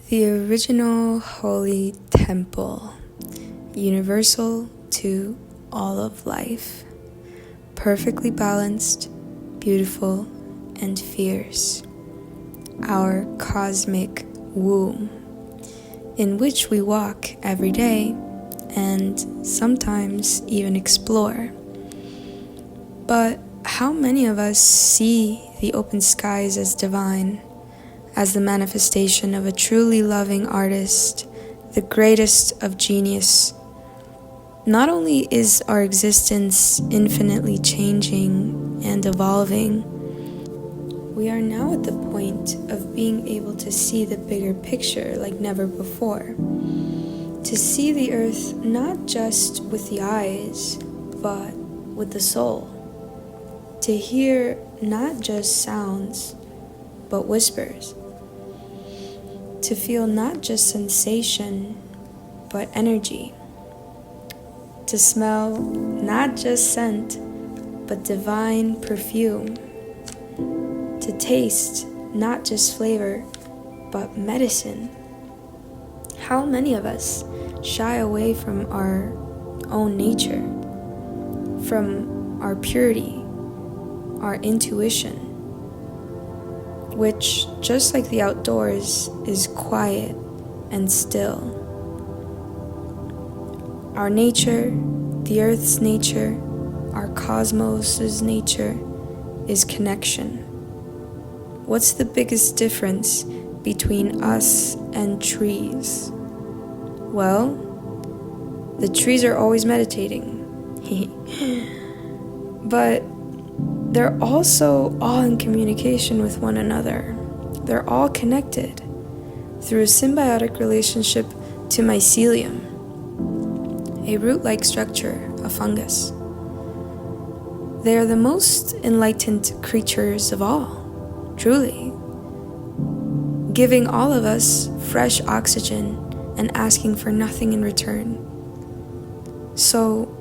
The original holy temple, universal to all of life, perfectly balanced, beautiful, and fierce. Our cosmic womb, in which we walk every day and sometimes even explore. But how many of us see the open skies as divine, as the manifestation of a truly loving artist, the greatest of genius? Not only is our existence infinitely changing and evolving, we are now at the point of being able to see the bigger picture like never before. To see the earth not just with the eyes, but with the soul. To hear not just sounds, but whispers. To feel not just sensation, but energy. To smell not just scent, but divine perfume. To taste not just flavor, but medicine. How many of us shy away from our own nature, from our purity, our intuition, which, just like the outdoors, is quiet and still. Our nature, the earth's nature, our cosmos's nature is connection. What's the biggest difference between us and trees? Well, the trees are always meditating. But they're also all in communication with one another. They're all connected through a symbiotic relationship to mycelium, a root-like structure, a fungus. They are the most enlightened creatures of all, truly, giving all of us fresh oxygen and asking for nothing in return. So,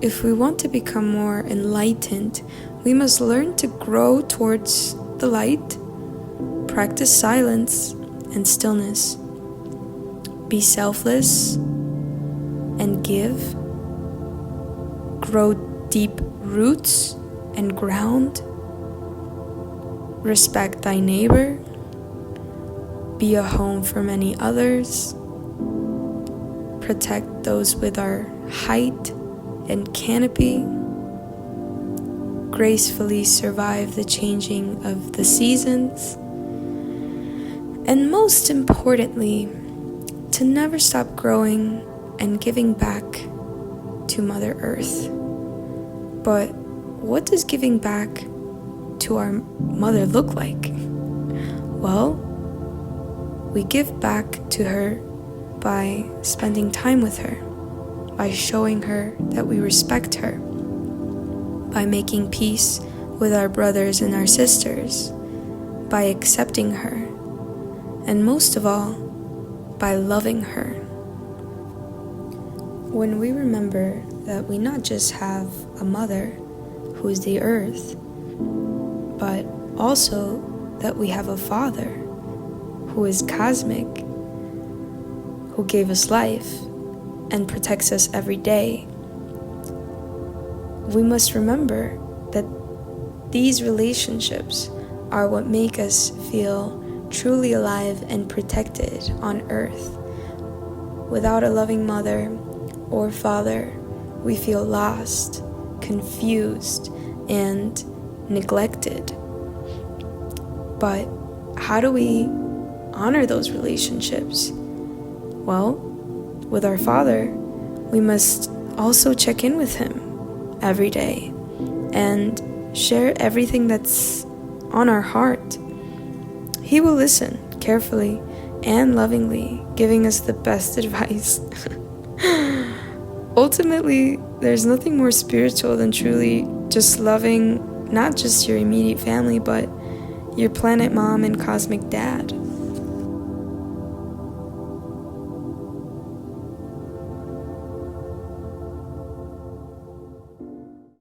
if we want to become more enlightened, we must learn to grow towards the light, practice silence and stillness, be selfless and give, grow deep roots and ground, respect thy neighbor, be a home for many others, protect those with our height and canopy, gracefully survive the changing of the seasons, and most importantly, to never stop growing and giving back to Mother Earth. But what does giving back to our mother look like? Well, we give back to her by spending time with her, by showing her that we respect her, by making peace with our brothers and our sisters, by accepting her, and most of all, by loving her. When we remember that we not just have a mother who is the earth, but also that we have a father who is cosmic, who gave us life and protects us every day, we must remember that these relationships are what make us feel truly alive and protected on earth. Without a loving mother or father, we feel lost, confused, and neglected. But how do we honor those relationships? Well, with our Father, we must also check in with Him every day and share everything that's on our heart. He will listen carefully and lovingly, giving us the best advice. Ultimately, there's nothing more spiritual than truly just loving not just your immediate family, but your planet mom and cosmic dad.